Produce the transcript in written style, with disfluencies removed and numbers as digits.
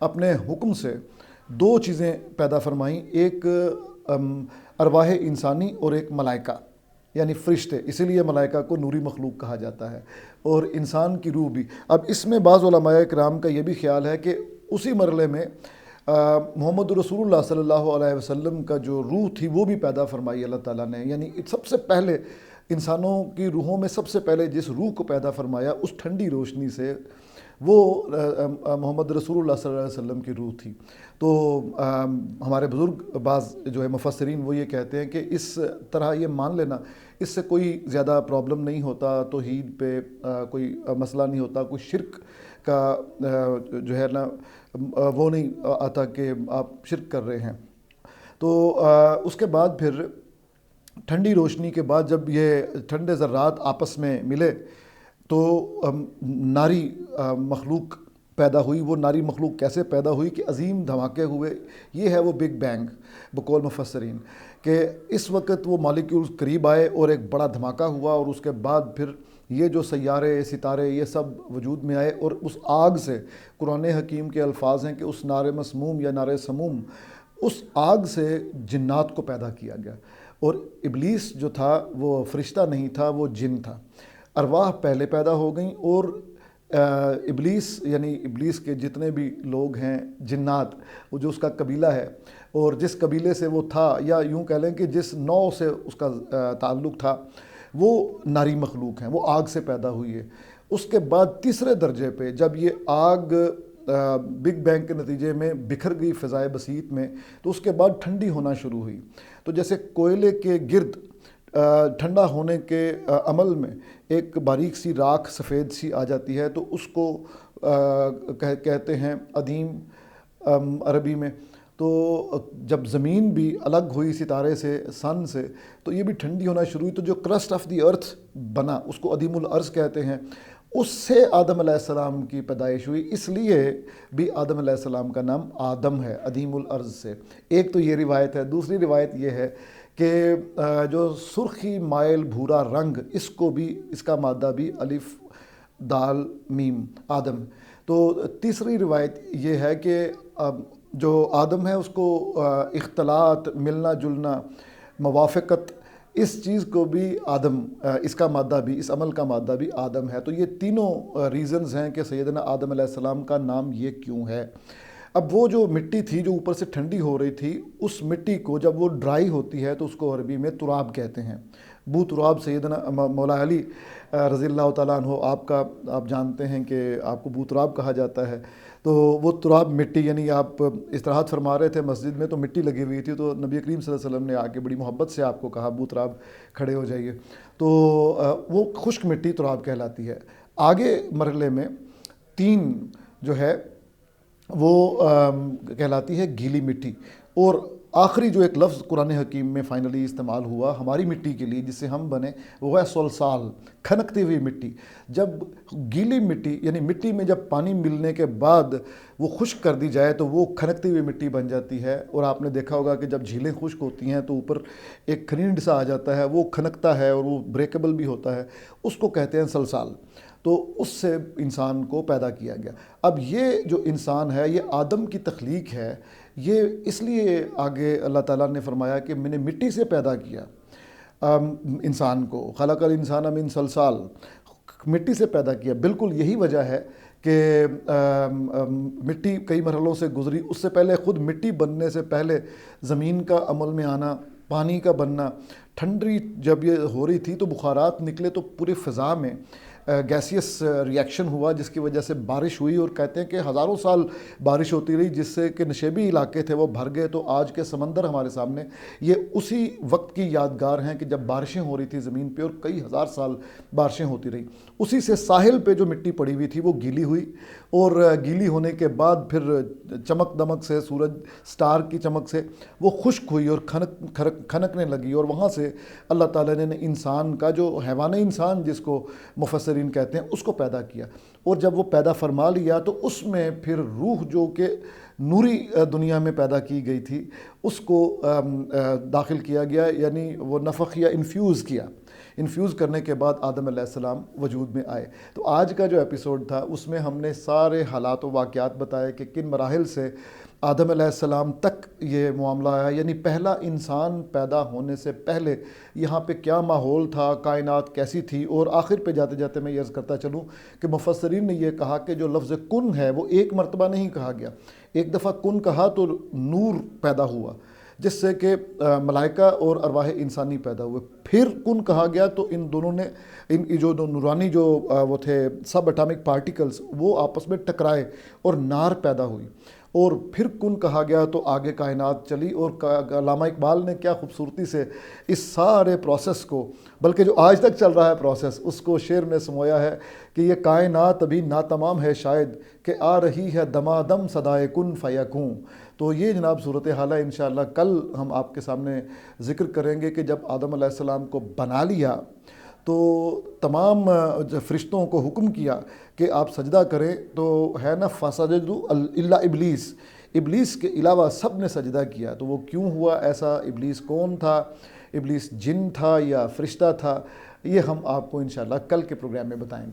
اپنے حکم سے دو چیزیں پیدا فرمائیں، ایک ارواح انسانی اور ایک ملائکہ یعنی فرشتے، اسی لیے ملائکہ کو نوری مخلوق کہا جاتا ہے، اور انسان کی روح بھی۔ اب اس میں بعض علماء کرام کا یہ بھی خیال ہے کہ اسی مرحلے میں محمد رسول اللہ صلی اللہ علیہ وسلم کا جو روح تھی وہ بھی پیدا فرمائی اللہ تعالیٰ نے، یعنی سب سے پہلے انسانوں کی روحوں میں سب سے پہلے جس روح کو پیدا فرمایا اس ٹھنڈی روشنی سے، وہ محمد رسول اللہ صلی اللہ علیہ وسلم کی روح تھی۔ تو ہمارے بزرگ بعض جو ہے مفسرین وہ یہ کہتے ہیں کہ اس طرح یہ مان لینا، اس سے کوئی زیادہ پرابلم نہیں ہوتا، توحید پہ کوئی مسئلہ نہیں ہوتا، کوئی شرک کا جو ہے نا وہ نہیں آتا کہ آپ شرک کر رہے ہیں۔ تو اس کے بعد پھر ٹھنڈی روشنی کے بعد جب یہ ٹھنڈے ذرات آپس میں ملے تو ناری مخلوق پیدا ہوئی۔ وہ ناری مخلوق کیسے پیدا ہوئی کہ عظیم دھماکے ہوئے، یہ ہے وہ بگ بینگ بقول مفسرین، کہ اس وقت وہ مالیکیولز قریب آئے اور ایک بڑا دھماکہ ہوا، اور اس کے بعد پھر یہ جو سیارے ستارے یہ سب وجود میں آئے، اور اس آگ سے قرآن حکیم کے الفاظ ہیں کہ اس نار مسموم یا نار سموم، اس آگ سے جنات کو پیدا کیا گیا، اور ابلیس جو تھا وہ فرشتہ نہیں تھا، وہ جن تھا۔ ارواح پہلے پیدا ہو گئیں، اور ابلیس یعنی ابلیس کے جتنے بھی لوگ ہیں جنات، وہ جو اس کا قبیلہ ہے اور جس قبیلے سے وہ تھا، یا یوں کہہ لیں کہ جس نوع سے اس کا تعلق تھا، وہ ناری مخلوق ہیں، وہ آگ سے پیدا ہوئی ہے۔ اس کے بعد تیسرے درجے پہ جب یہ آگ بگ بینگ کے نتیجے میں بکھر گئی فضائے بسیط میں، تو اس کے بعد ٹھنڈی ہونا شروع ہوئی۔ تو جیسے کوئلے کے گرد ٹھنڈا ہونے کے عمل میں ایک باریک سی راکھ سفید سی آ جاتی ہے، تو اس کو کہتے ہیں ادیم عربی میں۔ تو جب زمین بھی الگ ہوئی ستارے سے، سن سے، تو یہ بھی ٹھنڈی ہونا شروع ہوئی، تو جو کرسٹ آف دی ارتھ بنا اس کو ادیم الارض کہتے ہیں۔ اس سے آدم علیہ السلام کی پیدائش ہوئی، اس لیے بھی آدم علیہ السلام کا نام آدم ہے ادیم الارض سے۔ ایک تو یہ روایت ہے۔ دوسری روایت یہ ہے کہ جو سرخی مائل بھورا رنگ، اس کو بھی، اس کا مادہ بھی الف دال میم آدم۔ تو تیسری روایت یہ ہے کہ جو آدم ہے اس کو اختلاط، ملنا جلنا، موافقت، اس چیز کو بھی آدم، اس کا مادہ بھی، اس عمل کا مادہ بھی آدم ہے۔ تو یہ تینوں ریزنز ہیں کہ سیدنا آدم علیہ السلام کا نام یہ کیوں ہے۔ اب وہ جو مٹی تھی جو اوپر سے ٹھنڈی ہو رہی تھی، اس مٹی کو جب وہ ڈرائی ہوتی ہے تو اس کو عربی میں تراب کہتے ہیں۔ بو تراب سیدنا مولا علی رضی اللہ تعالیٰ عنہ آپ جانتے ہیں کہ آپ کو بو تراب کہا جاتا ہے۔ تو وہ تراب مٹی، یعنی آپ استراحت فرما رہے تھے مسجد میں تو مٹی لگی ہوئی تھی، تو نبی کریم صلی اللہ علیہ وسلم نے آ کے بڑی محبت سے آپ کو کہا بو تراب کھڑے ہو جائیے، تو وہ خشک مٹی تراب کہلاتی ہے۔ آگے مرحلے میں 3 جو ہے وہ کہلاتی ہے گیلی مٹی، اور آخری جو ایک لفظ قرآن حکیم میں فائنلی استعمال ہوا ہماری مٹی کے لیے جس سے ہم بنے، وہ ہے سلسال، کھنکتی ہوئی مٹی۔ جب گیلی مٹی یعنی مٹی میں جب پانی ملنے کے بعد وہ خشک کر دی جائے تو وہ کھنکتی ہوئی مٹی بن جاتی ہے، اور آپ نے دیکھا ہوگا کہ جب جھیلیں خشک ہوتی ہیں تو اوپر ایک کھرینڈ سا آ جاتا ہے، وہ کھنکتا ہے اور وہ بریکیبل بھی ہوتا ہے، اس کو کہتے ہیں سلسال۔ تو اس سے انسان کو پیدا کیا گیا۔ اب یہ جو انسان ہے یہ آدم کی تخلیق ہے، یہ اس لیے آگے اللہ تعالیٰ نے فرمایا کہ میں نے مٹی سے پیدا کیا انسان کو، خلق الانسان من صلصال، مٹی سے پیدا کیا۔ بالکل یہی وجہ ہے کہ مٹی کئی مرحلوں سے گزری، اس سے پہلے خود مٹی بننے سے پہلے زمین کا عمل میں آنا، پانی کا بننا، ٹھنڈی جب یہ ہو رہی تھی تو بخارات نکلے تو پوری فضا میں گیسیس ریاکشن ہوا جس کی وجہ سے بارش ہوئی، اور کہتے ہیں کہ ہزاروں سال بارش ہوتی رہی جس سے کہ نشیبی علاقے تھے وہ بھر گئے۔ تو آج کے سمندر ہمارے سامنے یہ اسی وقت کی یادگار ہیں کہ جب بارشیں ہو رہی تھی زمین پہ اور کئی ہزار سال بارشیں ہوتی رہی۔ اسی سے ساحل پہ جو مٹی پڑی ہوئی تھی وہ گیلی ہوئی، اور گیلی ہونے کے بعد پھر چمک دمک سے، سورج سٹار کی چمک سے وہ خشک ہوئی اور کھنکنے لگی، اور وہاں سے اللہ تعالیٰ نے انسان کا جو حیوان انسان جس کو مفسرین کہتے ہیں اس کو پیدا کیا، اور جب وہ پیدا فرما لیا تو اس میں پھر روح جو کہ نوری دنیا میں پیدا کی گئی تھی اس کو داخل کیا گیا، یعنی وہ نفخ یا انفیوز انفیوز کرنے کے بعد آدم علیہ السلام وجود میں آئے. تو آج کا جو ایپیسوڈ تھا اس میں ہم نے سارے حالات و واقعات بتائے کہ کن مراحل سے آدم علیہ السلام تک یہ معاملہ آیا، یعنی پہلا انسان پیدا ہونے سے پہلے یہاں پہ کیا ماحول تھا، کائنات کیسی تھی. اور آخر پہ جاتے جاتے میں یہ عرض کرتا چلوں کہ مفسرین نے یہ کہا کہ جو لفظ کن ہے وہ ایک مرتبہ نہیں کہا گیا. ایک دفعہ کن کہا تو نور پیدا ہوا جس سے کہ ملائکہ اور ارواح انسانی پیدا ہوئے. پھر کن کہا گیا تو ان دونوں نے ان جو نورانی جو وہ تھے سب اٹامک پارٹیکلز وہ آپس میں ٹکرائے اور نار پیدا ہوئی. اور پھر کن کہا گیا تو آگے کائنات چلی. اور علامہ اقبال نے کیا خوبصورتی سے اس سارے پروسیس کو، بلکہ جو آج تک چل رہا ہے پروسیس، اس کو شعر میں سمویا ہے کہ یہ کائنات ابھی ناتمام ہے شاید کہ آ رہی ہے دمادم صدائے کن فیکون. تو یہ جناب صورتحال ہے. انشاءاللہ کل ہم آپ کے سامنے ذکر کریں گے کہ جب آدم علیہ السلام کو بنا لیا تو تمام فرشتوں کو حکم کیا کہ آپ سجدہ کریں، تو ہے نا فسجدوا الا ابلیس، ابلیس کے علاوہ سب نے سجدہ کیا. تو وہ کیوں ہوا ایسا؟ ابلیس کون تھا؟ ابلیس جن تھا یا فرشتہ تھا؟ یہ ہم آپ کو انشاءاللہ کل کے پروگرام میں بتائیں گے.